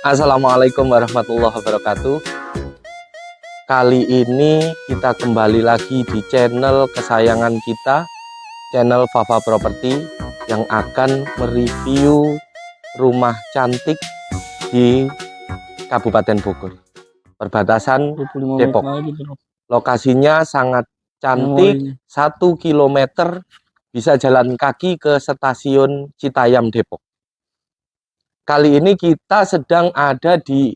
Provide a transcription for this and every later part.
Assalamualaikum warahmatullahi wabarakatuh. Kali ini kita kembali lagi di channel kesayangan kita, channel Fafa Property, yang akan mereview rumah cantik di Kabupaten Bogor, perbatasan Depok. Lokasinya sangat cantik, 1 km bisa jalan kaki ke stasiun Citayam Depok. Kali ini kita sedang ada di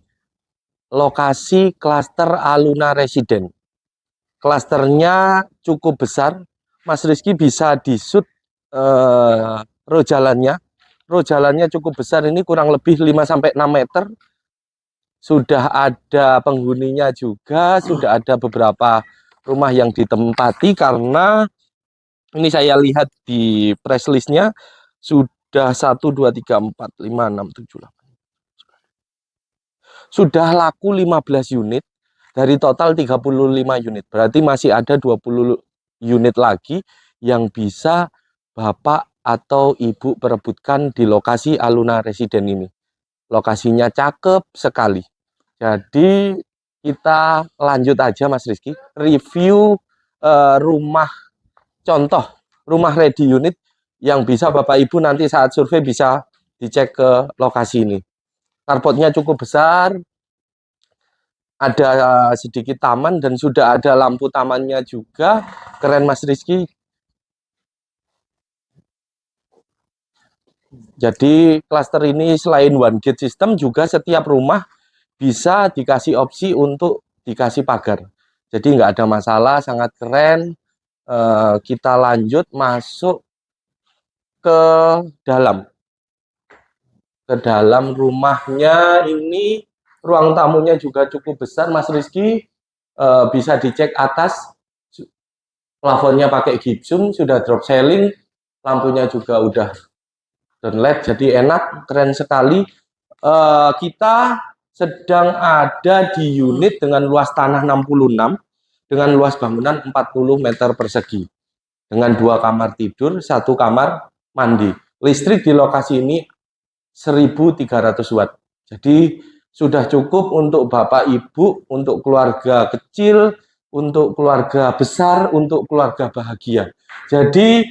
lokasi klaster Aluna Residen. Klasternya cukup besar. Mas Rizky bisa di-shoot row jalannya. Row jalannya cukup besar, ini kurang lebih 5-6 meter. Sudah ada penghuninya juga, sudah ada beberapa rumah yang ditempati, karena ini saya lihat di press listnya sudah 1, 2, 3, 4, 5, 6, 7, 8. Sudah laku 15 unit dari total 35 unit. Berarti masih ada 20 unit lagi yang bisa Bapak atau Ibu perebutkan di lokasi Aluna Residen ini. Lokasinya cakep sekali. Jadi kita lanjut aja Mas Rizky, review rumah contoh, rumah ready unit yang bisa Bapak Ibu nanti saat survei bisa dicek ke lokasi ini. Carportnya cukup besar, ada sedikit taman dan sudah ada lampu tamannya juga. Keren Mas Rizky. Jadi klaster ini selain one gate system, juga setiap rumah bisa dikasih opsi untuk dikasih pagar. Jadi nggak ada masalah, sangat keren. Kita lanjut masuk ke dalam. Ke dalam rumahnya ini, ruang tamunya juga cukup besar Mas Rizky. Bisa dicek atas, plafonnya pakai gypsum, sudah drop ceiling, lampunya juga udah LED, jadi enak, keren sekali. Kita sedang ada di unit dengan luas tanah 66, dengan luas bangunan 40 meter persegi, dengan 2 kamar tidur, 1 kamar mandi. Listrik di lokasi ini 1300 watt. Jadi sudah cukup untuk Bapak Ibu, untuk keluarga kecil, untuk keluarga besar, untuk keluarga bahagia. Jadi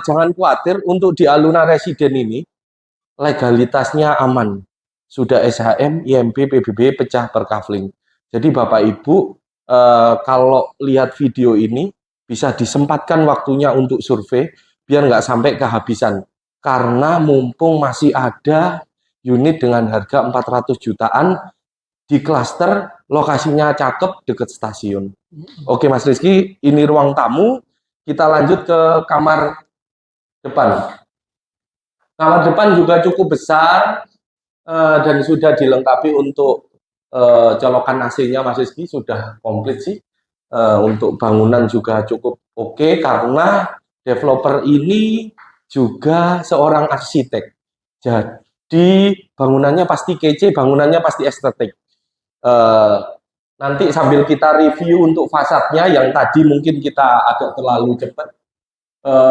jangan khawatir, untuk di Aluna Residen ini legalitasnya aman. Sudah SHM, IMB, PBB, pecah per kafling. Jadi Bapak Ibu kalau lihat video ini bisa disempatkan waktunya untuk survei biar nggak sampai kehabisan. Karena mumpung masih ada unit dengan harga 400 jutaan di klaster, lokasinya cakep, dekat stasiun. Oke Mas Rizky, ini ruang tamu. Kita lanjut ke kamar depan. Kamar depan juga cukup besar dan sudah dilengkapi untuk colokan AC-nya Mas Rizky, sudah komplit sih. Untuk bangunan juga cukup oke, karena developer ini juga seorang arsitek. Jadi bangunannya pasti kece, bangunannya pasti estetik. Nanti sambil kita review untuk fasadnya yang tadi mungkin kita agak terlalu cepat.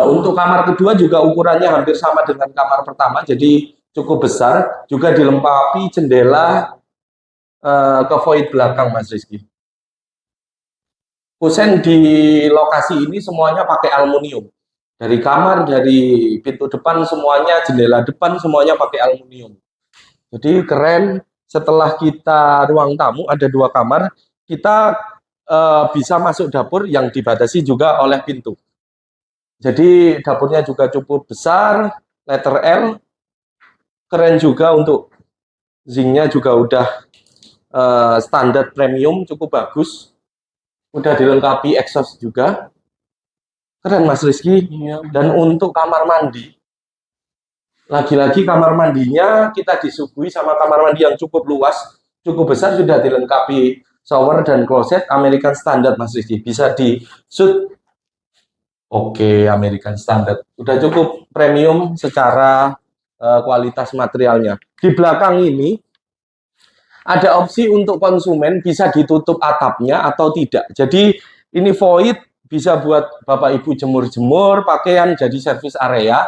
Untuk kamar kedua juga ukurannya hampir sama dengan kamar pertama, jadi cukup besar, juga dilengkapi jendela ke void belakang Mas Rizky. Kusen di lokasi ini semuanya pakai aluminium. Dari kamar, dari pintu depan semuanya, jendela depan semuanya pakai aluminium. Jadi keren. Setelah kita ruang tamu ada 2 kamar, kita bisa masuk dapur yang dibatasi juga oleh pintu. Jadi dapurnya juga cukup besar, letter L. Keren juga, untuk zincnya juga udah standar premium, cukup bagus. Udah dilengkapi exhaust juga. Keren Mas Rizky. Dan untuk kamar mandi, lagi-lagi kamar mandinya kita disuguhi sama kamar mandi yang cukup luas, cukup besar, sudah dilengkapi shower dan kloset American Standard Mas Rizky, bisa di shoot. Oke, American Standard udah cukup premium secara kualitas materialnya. Di belakang ini ada opsi untuk konsumen bisa ditutup atapnya atau tidak. Jadi ini void, bisa buat Bapak Ibu jemur-jemur pakaian jadi service area.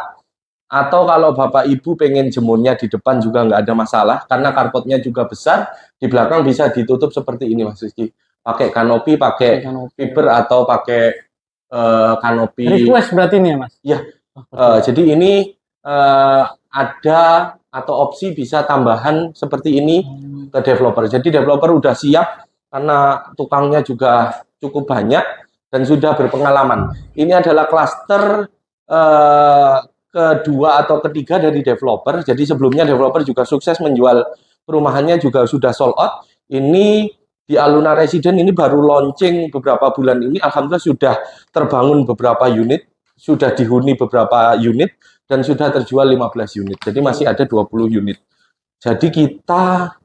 Atau kalau Bapak Ibu pengen jemurnya di depan juga nggak ada masalah, karena karpetnya juga besar, di belakang bisa ditutup seperti ini Mas Rizky. Pakai kanopi, pakai fiber atau pakai kanopi. Request berarti ini ya Mas? Ya, jadi ini ada atau opsi bisa tambahan seperti ini ke developer. Jadi developer udah siap karena tukangnya juga cukup banyak dan sudah berpengalaman. Ini adalah klaster kedua atau ketiga dari developer. Jadi sebelumnya developer juga sukses menjual perumahannya, juga sudah sold out. Ini di Aluna Resident ini baru launching beberapa bulan ini, alhamdulillah sudah terbangun beberapa unit, sudah dihuni beberapa unit, dan sudah terjual 15 unit. Jadi masih ada 20 unit. Jadi kita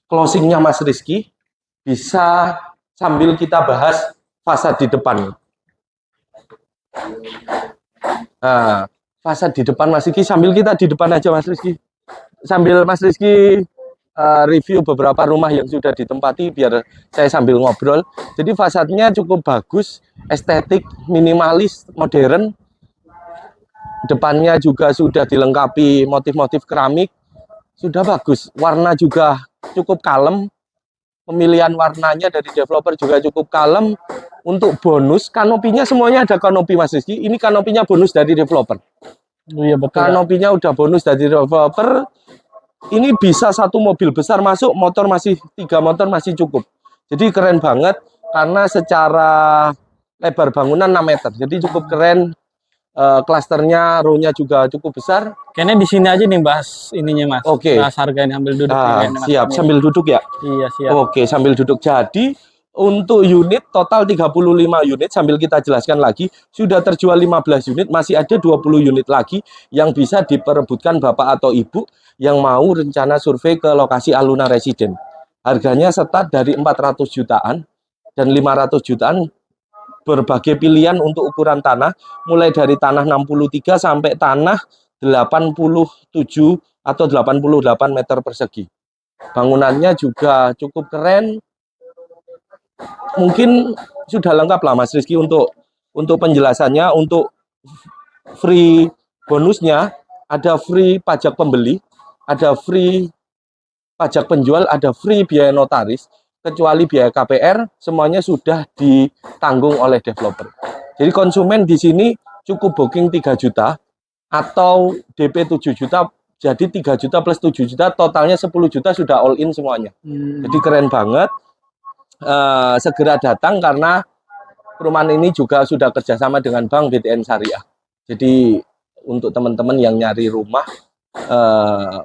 closingnya Mas Rizky bisa sambil kita bahas fasad di depan. Nah, fasad di depan Mas Rizky, sambil kita di depan aja Mas Rizky, sambil Mas Rizky review beberapa rumah yang sudah ditempati biar saya sambil ngobrol. Jadi fasadnya cukup bagus, estetik, minimalis, modern. Depannya juga sudah dilengkapi motif-motif keramik, sudah bagus. Warna juga cukup kalem, pemilihan warnanya dari developer juga cukup kalem. Untuk bonus, kanopinya semuanya ada kanopi Mas Rizky. Ini kanopinya bonus dari developer. Oh, iya, betul. Kanopinya udah bonus dari developer. Ini bisa satu mobil besar masuk, motor masih 3 motor masih cukup. Jadi keren banget karena secara lebar bangunan 6 meter. Jadi cukup keren. Klasternya, row-nya juga cukup besar. Kayaknya di sini aja nih bahas ininya Mas. Oke. Bahas harganya, ambil duduk. Siap, sambil duduk ya? Iya, siap. Oke, sambil duduk. Jadi untuk unit total 35 unit, sambil kita jelaskan lagi, sudah terjual 15 unit, masih ada 20 unit lagi yang bisa diperebutkan Bapak atau Ibu yang mau rencana survei ke lokasi Aluna Resident. Harganya start dari 400 jutaan dan 500 jutaan, berbagai pilihan untuk ukuran tanah, mulai dari tanah 63 sampai tanah 87 atau 88 meter persegi. Bangunannya juga cukup keren. Mungkin sudah lengkap lah Mas Rizky untuk penjelasannya. Untuk free bonusnya, ada free pajak pembeli, ada free pajak penjual, ada free biaya notaris, kecuali biaya KPR, semuanya sudah ditanggung oleh developer. Jadi konsumen di sini cukup booking 3 juta atau DP 7 juta, jadi 3 juta plus 7 juta, totalnya 10 juta sudah all in semuanya. Jadi keren banget. Segera datang karena perumahan ini juga sudah kerjasama dengan Bank BTN Syariah. Jadi untuk teman-teman yang nyari rumah,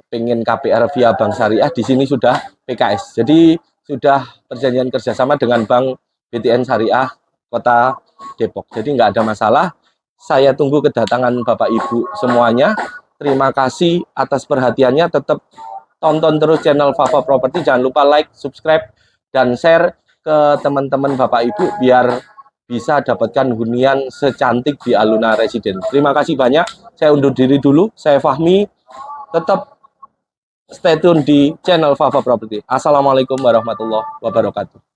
pengen KPR via Bank Syariah, di sini sudah PKS. Jadi sudah perjanjian kerjasama dengan Bank BTN Syariah Kota Depok. Jadi nggak ada masalah. Saya tunggu kedatangan Bapak Ibu semuanya. Terima kasih atas perhatiannya. Tetap tonton terus channel Fafa Property. Jangan lupa like, subscribe, dan share ke teman-teman Bapak Ibu biar bisa dapatkan hunian secantik di Aluna Resident. Terima kasih banyak. Saya undur diri dulu. Saya Fahmi. Tetap stay tune di channel Fafa Property. Assalamualaikum warahmatullahi wabarakatuh.